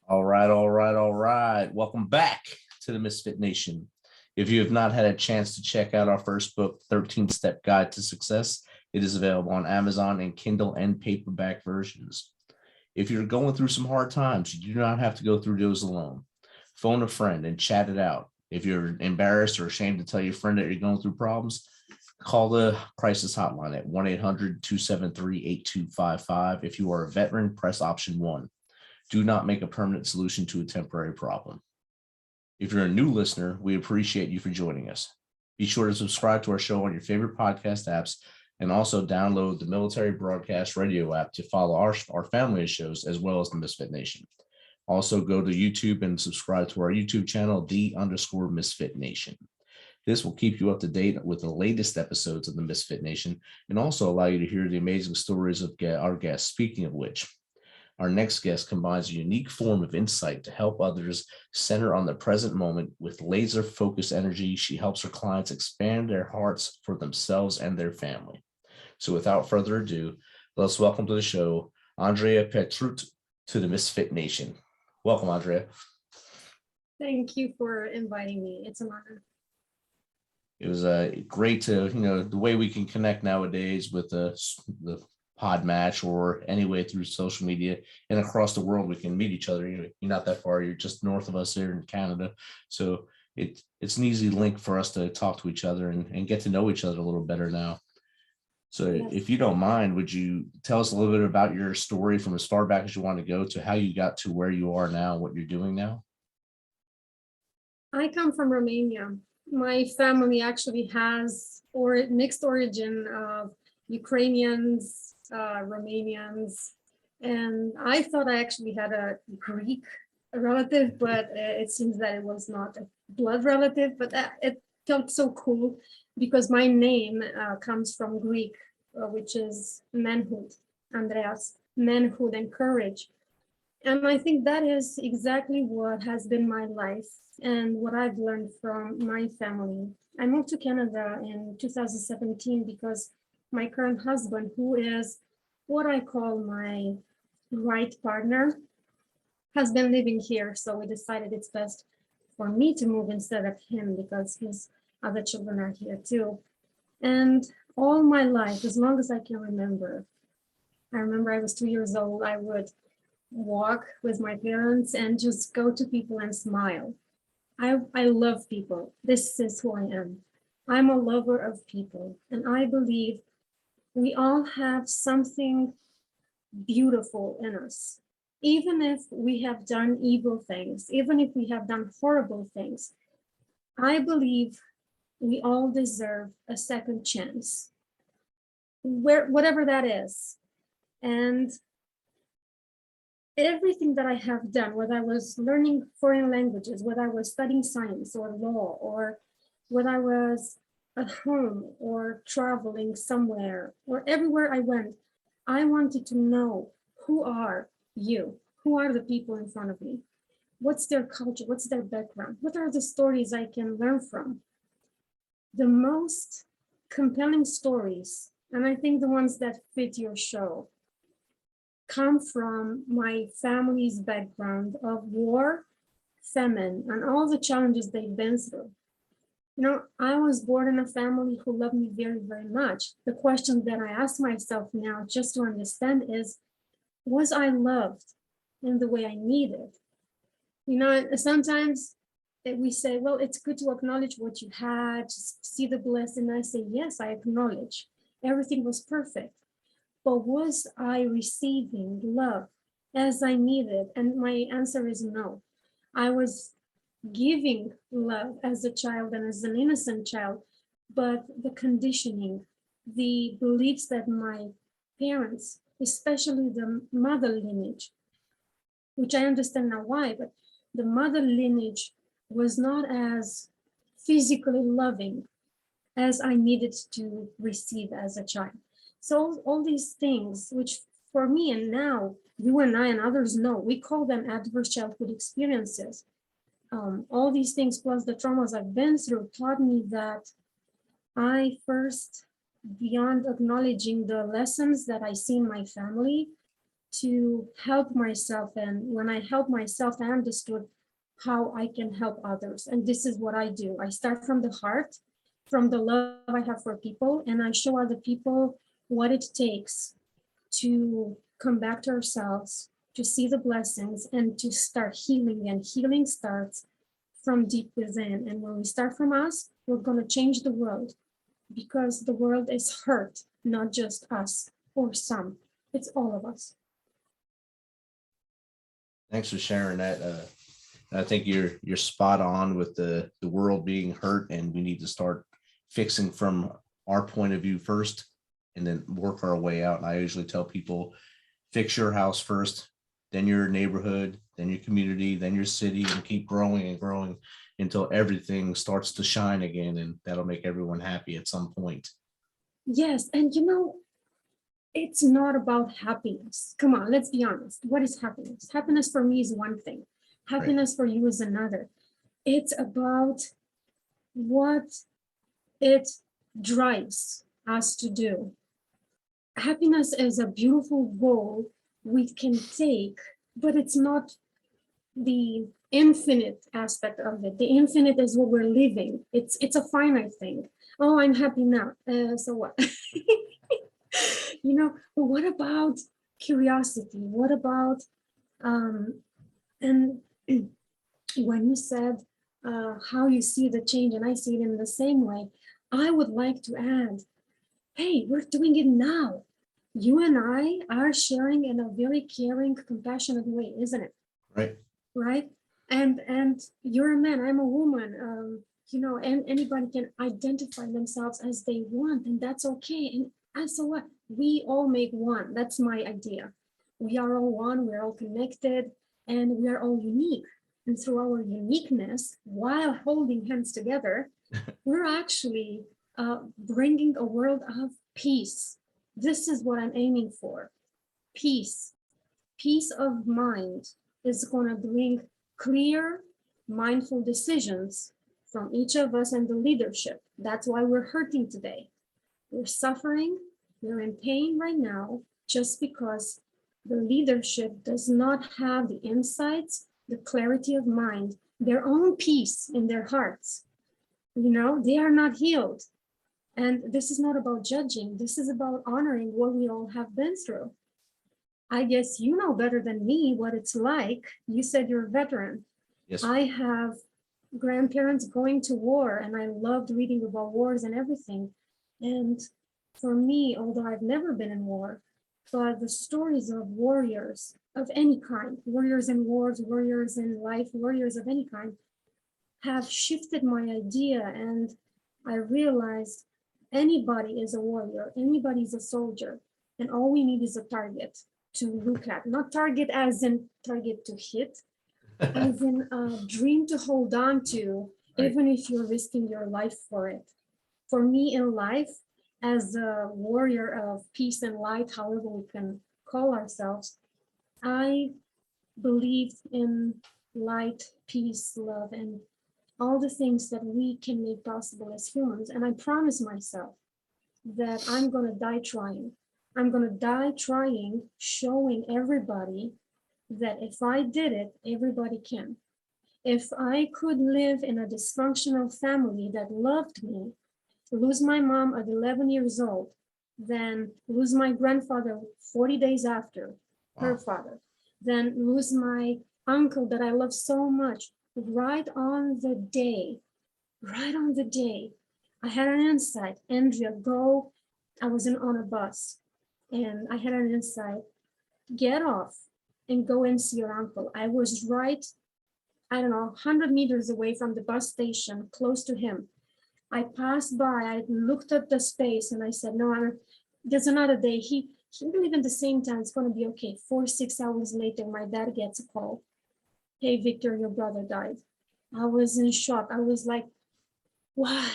All right. Welcome back to the Misfit Nation. If you have not had a chance to check out our first book, 13-Step Guide to Success, it is available on Amazon in Kindle and paperback versions. If you're going through some hard times, you do not have to go through those alone. Phone a friend and chat it out. If you're embarrassed or ashamed to tell your friend that you're going through problems, call the crisis hotline at 1-800-273-8255. If you are a veteran, press option 1. Do not make a permanent solution to a temporary problem. If you're a new listener, we appreciate you for joining us. Be sure to subscribe to our show on your favorite podcast apps and also download the Military Broadcast Radio app to follow our family of shows as well as the Misfit Nation. Also go to YouTube and subscribe to our YouTube channel, _Misfit Nation. This will keep you up to date with the latest episodes of the Misfit Nation and also allow you to hear the amazing stories of our guests. Speaking of which, our next guest combines a unique form of insight to help others center on the present moment with laser-focused energy. She helps her clients expand their hearts for themselves and their family. So without further ado, let's welcome to the show, Andrea Petrut to the Misfit Nation. Welcome, Andrea. Thank you for inviting me. It's an honor. It was great to, the way we can connect nowadays with the pod match or anyway through social media and across the world. We can meet each other. You're not that far. You're just north of us here in Canada. So it's an easy link for us to talk to each other and get to know each other a little better now. So yes. If you don't mind, would you tell us a little bit about your story from as far back as you want to go to how you got to where you are now, what you're doing now? I come from Romania. My family actually has mixed origin of Ukrainians, Romanians, and I thought I actually had a Greek relative, but it seems that it was not a blood relative, but it felt so cool because my name comes from Greek, which is manhood, Andreas, manhood and courage. And I think that is exactly what has been my life and what I've learned from my family. I moved to Canada in 2017 because my current husband, who is what I call my right partner, has been living here. So we decided it's best for me to move instead of him because his other children are here too. And all my life, as long as I can remember, I was 2 years old, I would walk with my parents and just go to people and smile. I love people. This is who I am. I'm a lover of people. And I believe we all have something beautiful in us. Even if we have done evil things, even if we have done horrible things, I believe we all deserve a second chance, whatever that is. And everything that I have done, whether I was learning foreign languages, whether I was studying science or law, or whether I was at home or traveling somewhere, or everywhere I went, I wanted to know, who are you? Who are the people in front of me? What's their culture? What's their background? What are the stories I can learn from? The most compelling stories, and I think the ones that fit your show, come from my family's background of war, famine, and all the challenges they've been through. I was born in a family who loved me very, very much. The question that I ask myself now, just to understand, is, was I loved in the way I needed? Sometimes we say, well, it's good to acknowledge what you had, just see the blessing. I say, yes, I acknowledge. Everything was perfect. But was I receiving love as I needed? And my answer is no. I was giving love as a child and as an innocent child, but the conditioning, the beliefs that my parents, especially the mother lineage, which I understand now why, but the mother lineage was not as physically loving as I needed to receive as a child. So all these things, which for me and now, you and I and others know, we call them adverse childhood experiences. All these things plus the traumas I've been through taught me that I first, beyond acknowledging the lessons that I see in my family, to help myself. And when I help myself, I understood how I can help others. And this is what I do. I start from the heart, from the love I have for people, and I show other people what it takes to come back to ourselves, to see the blessings, and to start healing. And healing starts from deep within. And when we start from us, we're going to change the world, because the world is hurt, not just us or some. It's all of us. Thanks for sharing that. I think you're spot on with the world being hurt, and we need to start fixing from our point of view first, and then work our way out. And I usually tell people, fix your house first, then your neighborhood, then your community, then your city, and keep growing and growing until everything starts to shine again, and that'll make everyone happy at some point. Yes, and it's not about happiness. Come on, let's be honest. What is happiness? Happiness for me is one thing. Happiness for you is another. It's about what it drives us to do. Happiness is a beautiful goal we can take, but it's not the infinite aspect of it. The infinite is what we're living. It's a finite thing. Oh, I'm happy now. So what? But what about curiosity? What about and when you said how you see the change, and I see it in the same way, I would like to add, hey, we're doing it now. You and I are sharing in a very caring, compassionate way, isn't it? Right. And you're a man, I'm a woman. And anybody can identify themselves as they want, and that's okay. And so what? We all make one. That's my idea. We are all one, we're all connected, and we are all unique. And through our uniqueness, while holding hands together, we're actually bringing a world of peace. This is what I'm aiming for. Peace. Peace of mind is going to bring clear, mindful decisions from each of us and the leadership. That's why we're hurting today. We're suffering, we're in pain right now, just because the leadership does not have the insights, the clarity of mind, their own peace in their hearts. They are not healed. And this is not about judging. This is about honoring what we all have been through. I guess you know better than me what it's like. You said you're a veteran. Yes. I have grandparents going to war, and I loved reading about wars and everything. And for me, although I've never been in war, but the stories of warriors of any kind, warriors in wars, warriors in life, warriors of any kind, have shifted my idea. And I realized anybody is a warrior, anybody's a soldier, and all we need is a target to look at. Not target as in target to hit, as in a dream to hold on to, even if you're risking your life for it. For me in life, as a warrior of peace and light, however we can call ourselves, I believe in light, peace, love, and all the things that we can make possible as humans. And I promise myself that I'm going to die trying. I'm going to die trying, showing everybody that if I did it, everybody can. If I could live in a dysfunctional family that loved me, lose my mom at 11 years old, then lose my grandfather 40 days after, her father, then lose my uncle that I love so much, right on the day, I had an insight. Andrea, go. I was on a bus, and I had an insight. Get off and go and see your uncle. I was right, 100 meters away from the bus station, close to him. I passed by, I looked at the space, and I said, no, there's another day. He believed at the same time, it's going to be okay. 4-6 hours later, my dad gets a call. Hey, Victor, your brother died. I was in shock. I was like, why?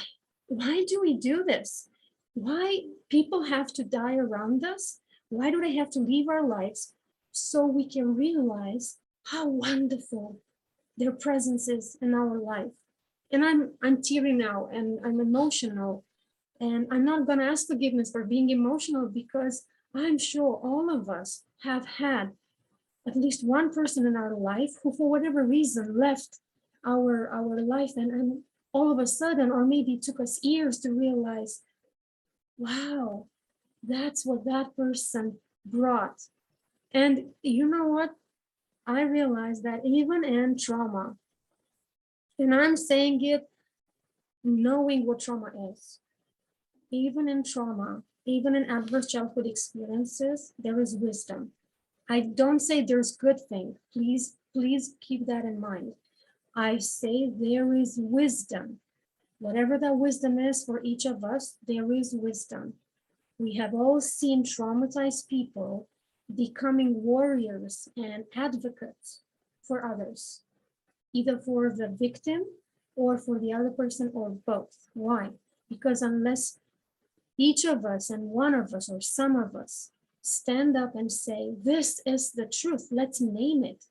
Why do we do this? Why people have to die around us? Why do they have to leave our lives so we can realize how wonderful their presence is in our life? And I'm teary now, and I'm emotional, and I'm not going to ask forgiveness for being emotional, because I'm sure all of us have had at least one person in our life who, for whatever reason, left our life, and all of a sudden, or maybe it took us years to realize, wow, that's what that person brought. And you know what? I realized that even in trauma, and I'm saying it knowing what trauma is, even in trauma, even in adverse childhood experiences, there is wisdom. I don't say there's good thing. Please keep that in mind. I say there is wisdom. Whatever that wisdom is for each of us, there is wisdom. We have all seen traumatized people becoming warriors and advocates for others, either for the victim or for the other person or both. Why? Because unless each of us and one of us or some of us stand up and say, this is the truth, let's name it,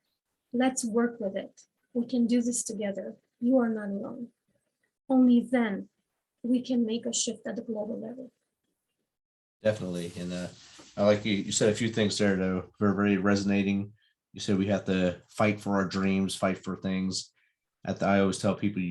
let's work with it, we can do this together, you are not alone. Only then we can make a shift at the global level. Definitely. And I like you said a few things there that were very resonating. You said we have to fight for our dreams, fight for things. I always tell people,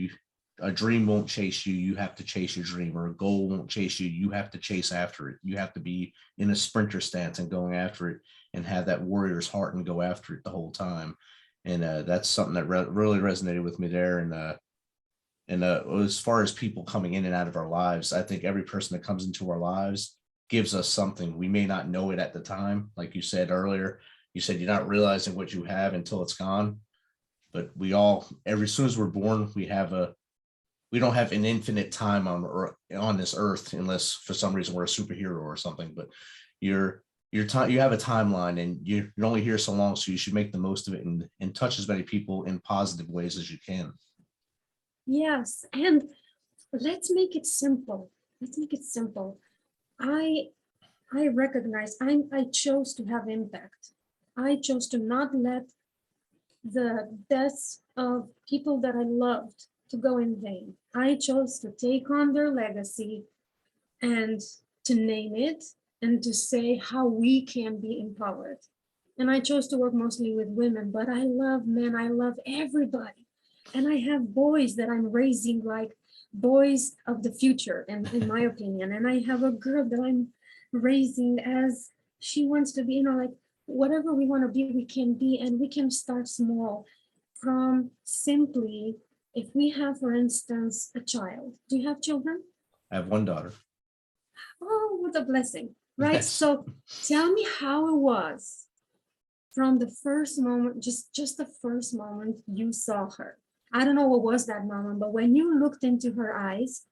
a dream won't chase you. You have to chase your dream, or a goal won't chase you. You have to chase after it. You have to be in a sprinter stance and going after it, and have that warrior's heart and go after it the whole time. And that's something that really resonated with me there. And as far as people coming in and out of our lives, I think every person that comes into our lives gives us something. We may not know it at the time. Like you said earlier, you said you're not realizing what you have until it's gone. But we all, as soon as we're born, we don't have an infinite time on this earth, unless for some reason we're a superhero or something. But your time, you have a timeline, and you're only here so long, so you should make the most of it and touch as many people in positive ways as you can. Yes, and let's make it simple. Let's make it simple. I recognize I chose to have impact. I chose to not let the deaths of people that I loved to go in vain. I chose to take on their legacy and to name it and to say how we can be empowered. And I chose to work mostly with women, but I love men, I love everybody. And I have boys that I'm raising like boys of the future, in my opinion. And I have a girl that I'm raising as she wants to be, like whatever we want to be, we can be, and we can start small from simply, if we have, for instance, a child. Do you have children? I have one daughter. Oh, what a blessing, right? Yes. So tell me how it was from the first moment, just the first moment you saw her. I don't know what was that moment, but when you looked into her eyes,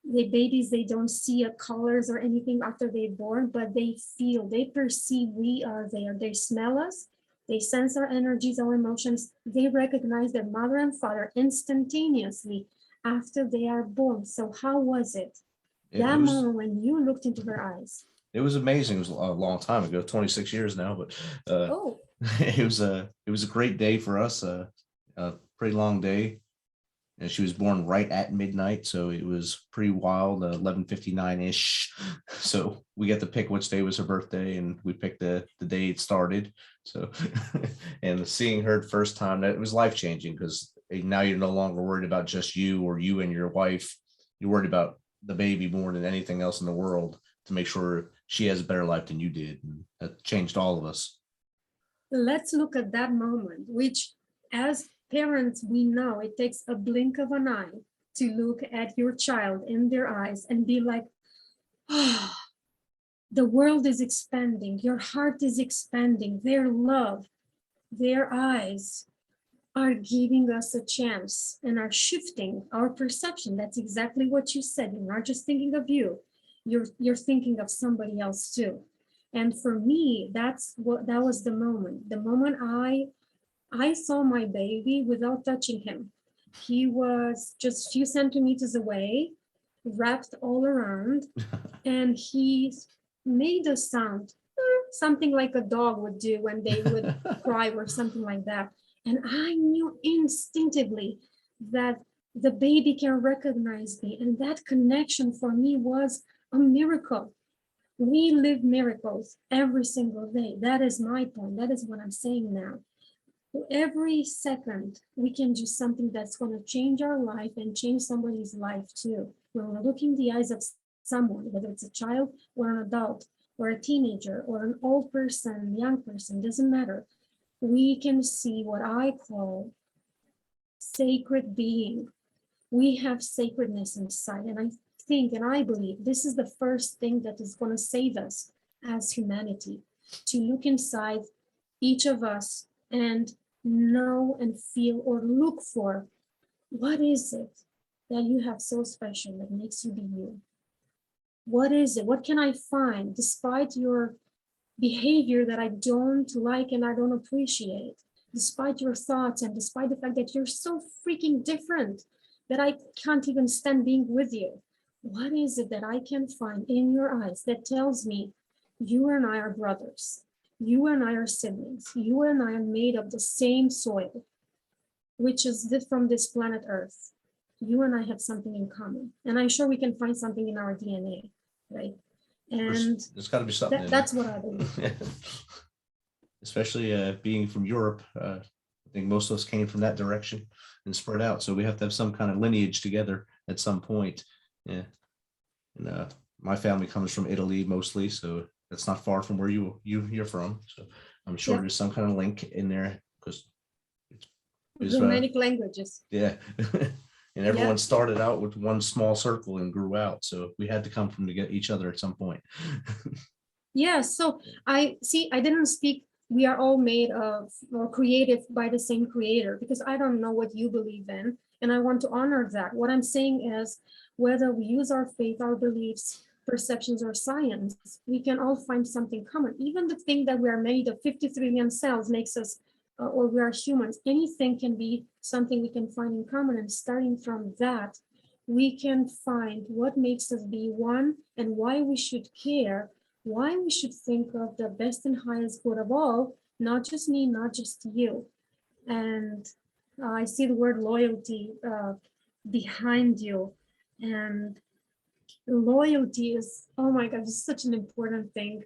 the babies, they don't see colors or anything after they're born, but they feel, they perceive we are there. They smell us, they sense our energies, our emotions. They recognize their mother and father instantaneously after they are born. So how was it? That moment when you looked into her eyes. It was amazing. It was a long time ago, 26 years now, but it was a great day for us. A pretty long day. And she was born right at midnight, so it was pretty wild, 11:59-ish. So we got to pick which day was her birthday, and we picked the day it started. So, and seeing her the first time, that was life-changing, because now you're no longer worried about just you or you and your wife. You're worried about the baby more than anything else in the world, to make sure she has a better life than you did. And that changed all of us. Let's look at that moment, which as parents, we know it takes a blink of an eye to look at your child in their eyes and be like, oh, the world is expanding, your heart is expanding, their love, their eyes are giving us a chance and are shifting our perception. That's exactly what you said. You're not just thinking of you, you're thinking of somebody else too. And for me, that was the moment I saw my baby without touching him. He was just a few centimeters away, wrapped all around, and he made a sound, something like a dog would do when they would cry or something like that. And I knew instinctively that the baby can recognize me. And that connection for me was a miracle. We live miracles every single day. That is my point. That is what I'm saying now. Every second, we can do something that's going to change our life and change somebody's life too. When we're looking in the eyes of someone, whether it's a child or an adult or a teenager or an old person, young person, doesn't matter. We can see what I call sacred being. We have sacredness inside. And I think and I believe this is the first thing that is going to save us as humanity, to look inside each of us and know and feel or look for what is it that you have so special that makes you be you? What is it? What can I find despite your behavior that I don't like and I don't appreciate, despite your thoughts and despite the fact that you're so freaking different that I can't even stand being with you? What is it that I can find in your eyes that tells me you and I are brothers? You and I are siblings. You and I are made of the same soil, which is from this planet Earth. You and I have something in common. And I'm sure we can find something in our DNA, right? And there's got to be something. That's what I believe. Especially being from Europe, I think most of us came from that direction and spread out. So we have to have some kind of lineage together at some point. Yeah. And my family comes from Italy mostly, so that's not far from where you're from. So I'm sure there's some kind of link in there because it's Romanic languages. Yeah. And everyone started out with one small circle and grew out. So we had to come from to get each other at some point. Yeah. So I didn't speak. We are all made of or created by the same creator, because I don't know what you believe in. And I want to honor that. What I'm saying is, whether we use our faith, our beliefs, perceptions, or science, we can all find something common. Even the thing that we are made of 53 million cells makes us, or we are humans. Anything can be something we can find in common. And starting from that, we can find what makes us be one and why we should care, why we should think of the best and highest good of all, not just me, not just you. And I see the word loyalty behind you. And loyalty is, oh my God, it's such an important thing.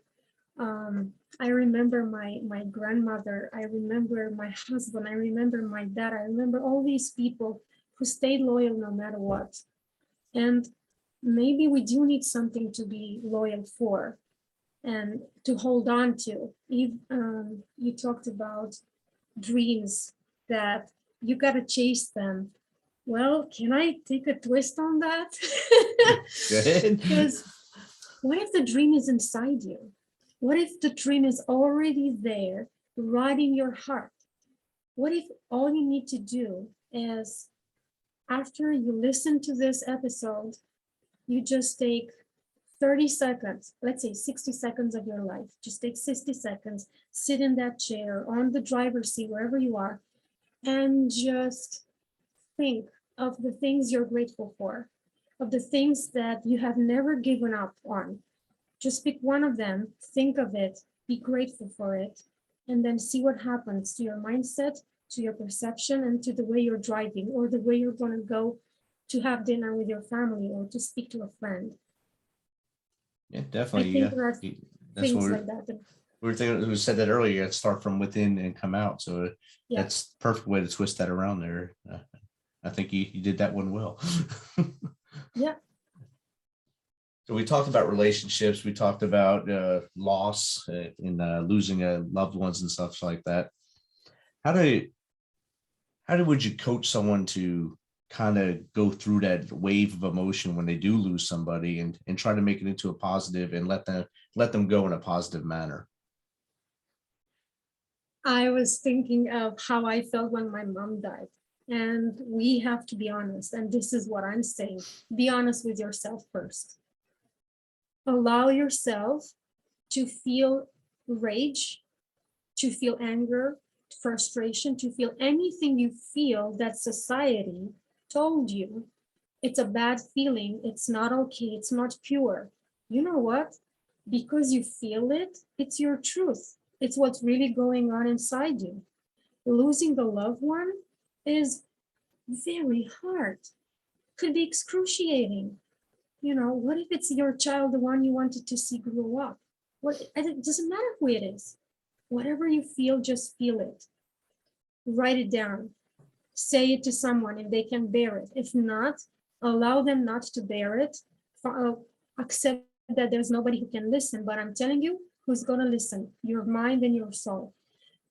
I remember my grandmother, I remember my husband, I remember my dad, I remember all these people who stayed loyal no matter what. And maybe we do need something to be loyal for and to hold on to. You talked about dreams, that you got to chase them. Well, can I take a twist on that? Go ahead. Because what if the dream is inside you? What if the dream is already there, right in your heart? What if all you need to do is, after you listen to this episode, you just take 30 seconds, let's say 60 seconds of your life, just take 60 seconds, sit in that chair, on the driver's seat, wherever you are, and just think of the things you're grateful for, of the things that you have never given up on. Just pick one of them, think of it, be grateful for it, and then see what happens to your mindset, to your perception, and to the way you're driving, or the way you're going to go to have dinner with your family or to speak to a friend. Yeah, definitely. I think there are things like that. We were thinking, we said that earlier, start from within and come out. So that's the perfect way to twist that around there. I think you did that one well. Yeah. So we talked about relationships. We talked about loss in losing loved ones and stuff like that. How would you coach someone to kind of go through that wave of emotion when they do lose somebody and try to make it into a positive and let them go in a positive manner? I was thinking of how I felt when my mom died. And we have to be honest. And this is what I'm saying. Be honest with yourself first. Allow yourself to feel rage, to feel anger, frustration, to feel anything you feel that society told you it's a bad feeling, it's not okay, it's not pure. You know what? Because you feel it, it's your truth. It's what's really going on inside you. Losing the loved one is very hard, could be excruciating. What if it's your child, the one you wanted to see grow up? It doesn't matter who it is. Whatever you feel, just feel it. Write it down. Say it to someone if they can bear it. If not, allow them not to bear it. Accept that there's nobody who can listen, but I'm telling you who's going to listen, your mind and your soul.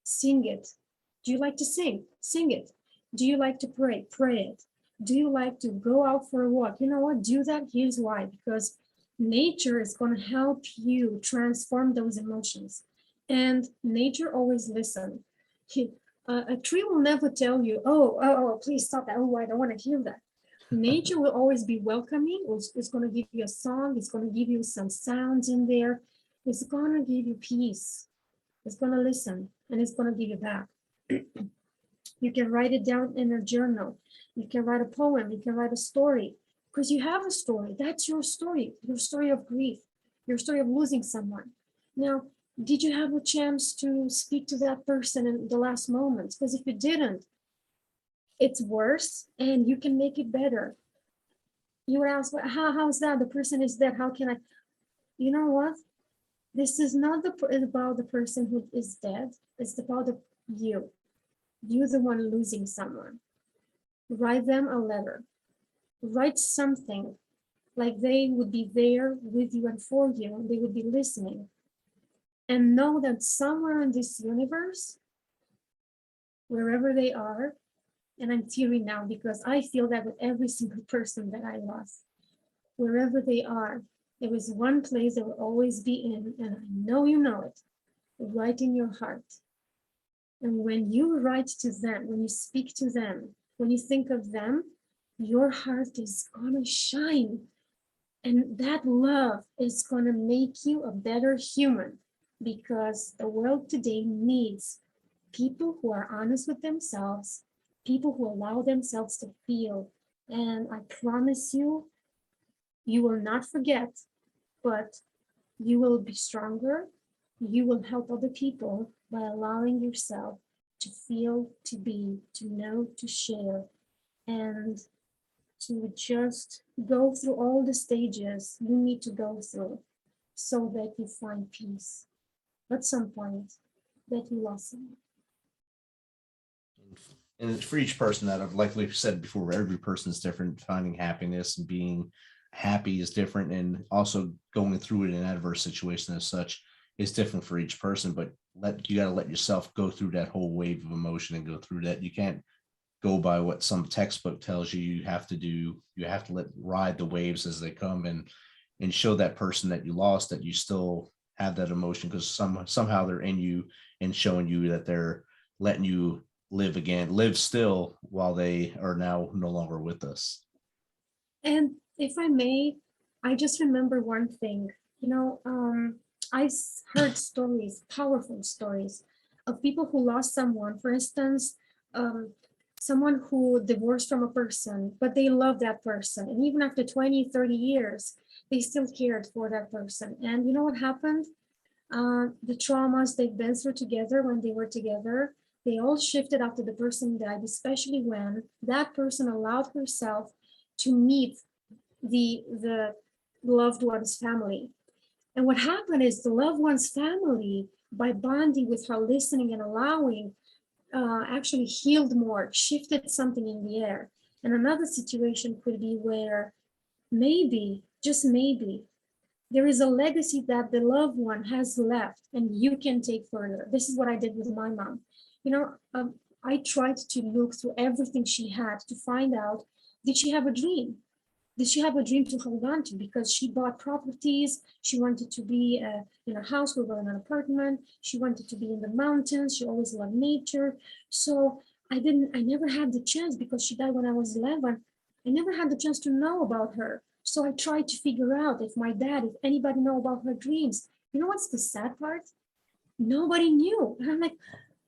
Sing it. Do you like to sing? Sing it. Do you like to pray? Pray it. Do you like to go out for a walk? You know what? Do that. Here's why. Because nature is going to help you transform those emotions. And nature always listens. A tree will never tell you, oh, please stop that. Oh, I don't want to hear that. Nature will always be welcoming. It's going to give you a song. It's going to give you some sounds in there. It's going to give you peace. It's going to listen, and it's going to give you back. You can write it down in a journal. You can write a poem. You can write a story, because you have a story. That's your story of grief, your story of losing someone. Now, did you have a chance to speak to that person in the last moments? Because if you didn't, it's worse, and you can make it better. You would ask, how's that? The person is dead. How can I? You know what? This is not about the person who is dead. It's about you. You're the one losing someone. Write them a letter. Write something like they would be there with you and for you, and they would be listening. And know that somewhere in this universe, wherever they are, and I'm tearing now because I feel that with every single person that I lost, wherever they are, there was one place they will always be in, and I know you know it, right in your heart. And when you write to them, when you speak to them, when you think of them, your heart is gonna shine. And that love is gonna make you a better human, because the world today needs people who are honest with themselves, people who allow themselves to feel. And I promise you, you will not forget, but you will be stronger. You will help other people by allowing yourself to feel, to be, to know, to share, and to just go through all the stages you need to go through so that you find peace at some point that you lost someone. And for each person, like we've said before, every person is different. Finding happiness and being happy is different, and also going through it in an adverse situation as such is different for each person. But you got to let yourself go through that whole wave of emotion and go through that. You can't go by what some textbook tells you. You have to ride the waves as they come, and show that person that you lost that you still have that emotion, because somehow they're in you and showing you that they're letting you live still while they are now no longer with us. And if I may, I just remember one thing. I heard stories, powerful stories, of people who lost someone. For instance, someone who divorced from a person, but they loved that person. And even after 20, 30 years, they still cared for that person. And you know what happened? The traumas they've been through together when they were together, they all shifted after the person died, especially when that person allowed herself to meet the loved one's family. And what happened is the loved one's family, by bonding with her, listening and allowing, actually healed more, shifted something in the air. And another situation could be where maybe, just maybe, there is a legacy that the loved one has left and you can take further. This is what I did with my mom. I tried to look through everything she had to find out, did she have a dream? Did she have a dream to hold on to? Because she bought properties. She wanted to be in a house with an apartment. She wanted to be in the mountains. She always loved nature. So I never had the chance, because she died when I was 11. I never had the chance to know about her. So I tried to figure out if anybody know about her dreams. You know what's the sad part? Nobody knew. And I'm like,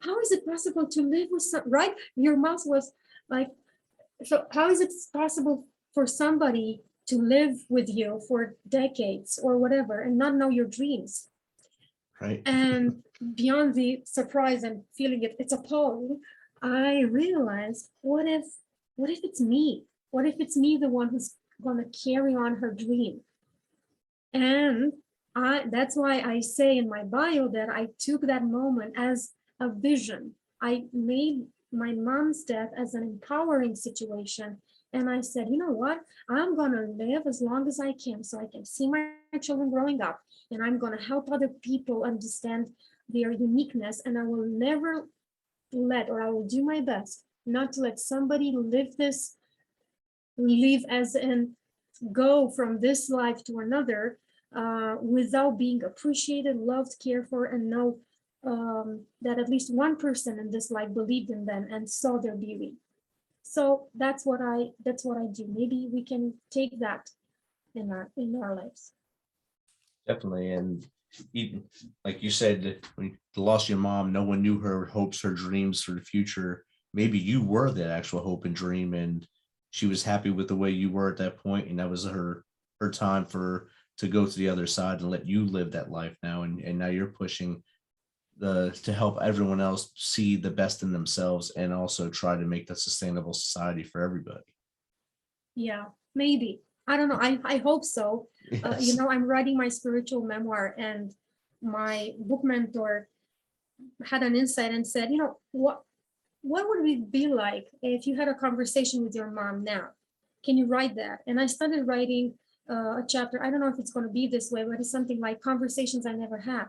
how is it possible to live with right? Your mouth was like, so how is it possible for somebody to live with you for decades or whatever and not know your dreams? Right. And beyond the surprise and feeling it's appalling, I realized, what if it's me? What if it's me, the one who's going to carry on her dream. And that's why I say in my bio that I took that moment as a vision. I made my mom's death as an empowering situation. And I said, you know what? I'm going to live as long as I can so I can see my children growing up. And I'm going to help other people understand their uniqueness. And I will never let, or I will do my best not to let somebody live as in go from this life to another without being appreciated, loved, cared for, and know that at least one person in this life believed in them and saw their beauty. So that's what I do. Maybe we can take that in our lives. Definitely. And even, like you said, when you lost your mom, no one knew her hopes, her dreams for the future. Maybe you were the actual hope and dream, and she was happy with the way you were at that point, and that was her time to go to the other side and let you live that life now. And now you're pushing to help everyone else see the best in themselves and also try to make that sustainable society for everybody. Yeah, maybe. I don't know. I hope so. Yes. I'm writing my spiritual memoir, and my book mentor had an insight and said, what would it be like if you had a conversation with your mom now? Can you write that? And I started writing a chapter. I don't know if it's going to be this way, but it's something like Conversations I Never Had.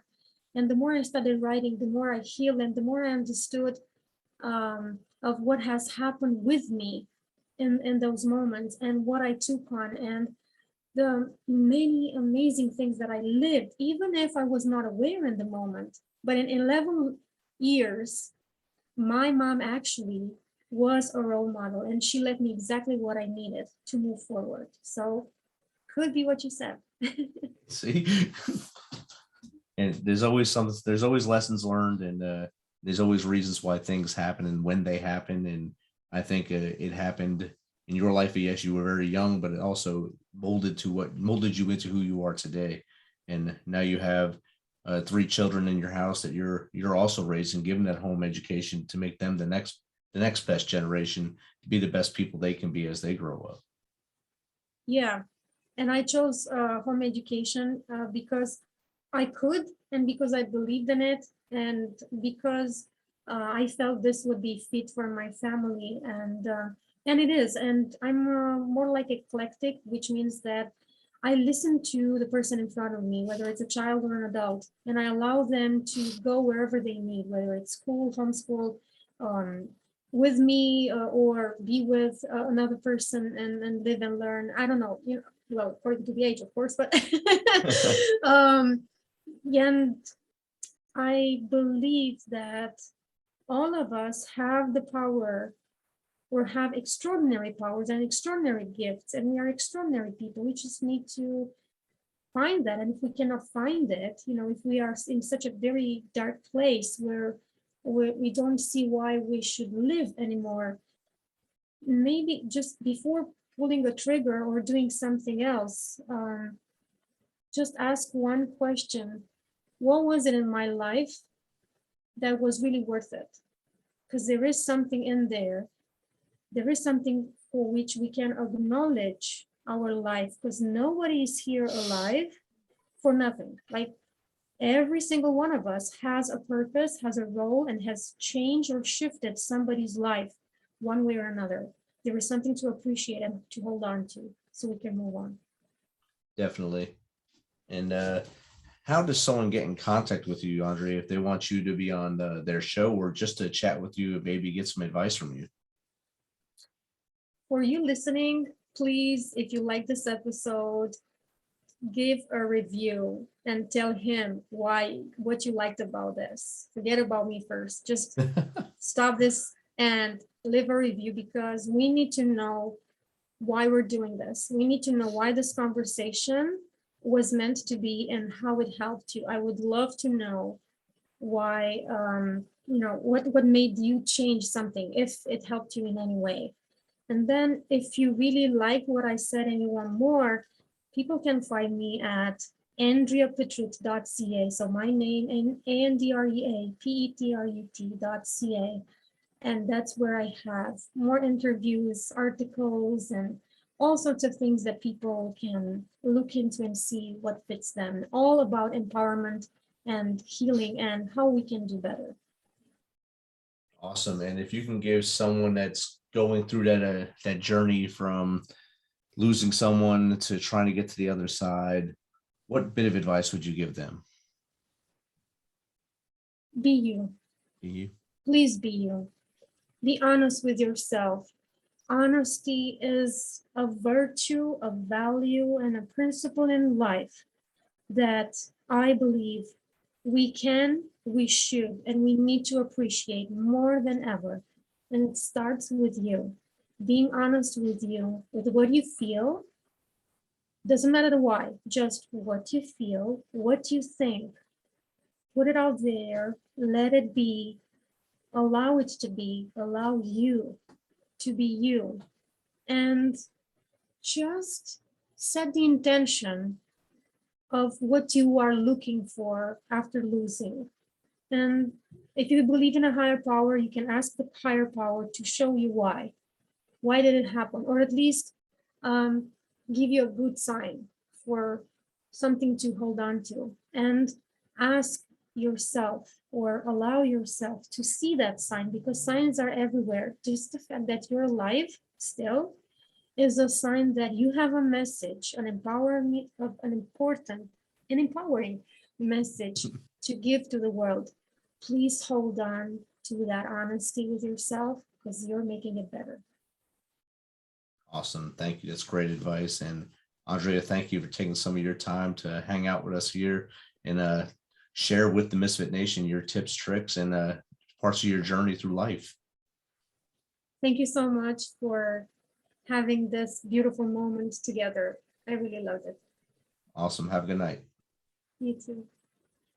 And the more I started writing, the more I healed and the more I understood of what has happened with me in those moments and what I took on and the many amazing things that I lived, even if I was not aware in the moment. But in 11 years, my mom actually was a role model and she let me exactly what I needed to move forward. So could be what you said. See, and there's always lessons learned, and there's always reasons why things happen and when they happen. And I think it happened in your life. Yes, you were very young, but it also molded you into who you are today. And now you have 3 children in your house that you're also raising, giving that home education to make them the next best generation, to be the best people they can be as they grow up. Yeah. And I chose home education because I could, and because I believed in it, and because I felt this would be fit for my family, and it is. And I'm more like eclectic, which means that I listen to the person in front of me, whether it's a child or an adult, and I allow them to go wherever they need, whether it's school, homeschool, with me, or be with another person and live and learn. I don't know, well, according to the age, of course, but and I believe that all of us have the power or have extraordinary powers and extraordinary gifts, and we are extraordinary people. We just need to find that. And if we cannot find it, if we are in such a very dark place where we don't see why we should live anymore, maybe just before pulling a trigger or doing something else, just ask one question. What was it in my life that was really worth it? Because there is something in there. There is something for which we can acknowledge our life, because nobody is here alive for nothing. Like every single one of us has a purpose, has a role, and has changed or shifted somebody's life one way or another. There is something to appreciate and to hold on to so we can move on. Definitely. And how does someone get in contact with you, Andrea, if they want you to be on their show or just to chat with you and maybe get some advice from you? For you listening, please, if you like this episode, give a review and tell him what you liked about this. Forget about me first. Just stop this and leave a review, because we need to know why we're doing this. We need to know why this conversation was meant to be and how it helped you. I would love to know why, what made you change something, if it helped you in any way. And then if you really like what I said and you want more, people can find me at andreapetrut.ca. So my name, AndreaPetrut.ca. And that's where I have more interviews, articles, and all sorts of things that people can look into and see what fits them, all about empowerment and healing and how we can do better. Awesome. And if you can give someone that's going through that journey from losing someone to trying to get to the other side, what bit of advice would you give them? Be you. Be you. Please be you. Be honest with yourself. Honesty is a virtue, a value, and a principle in life that I believe we can, we should, and we need to appreciate more than ever. And it starts with you. Being honest with you, with what you feel. Doesn't matter the why, just what you feel, what you think. Put it out there, let it be, allow it to be, allow you to be you. And just set the intention of what you are looking for after losing. And if you believe in a higher power, you can ask the higher power to show you why. Why did it happen? Or at least give you a good sign for something to hold on to. And ask yourself or allow yourself to see that sign, because signs are everywhere. Just the fact that you're alive still is a sign that you have a message, an empowering message to give to the world. Please hold on to that honesty with yourself, because you're making it better. Awesome. Thank you. That's great advice. And Andrea, thank you for taking some of your time to hang out with us here and share with the Misfit Nation your tips, tricks, and parts of your journey through life. Thank you so much for having this beautiful moment together. I really loved it. Awesome. Have a good night. You too.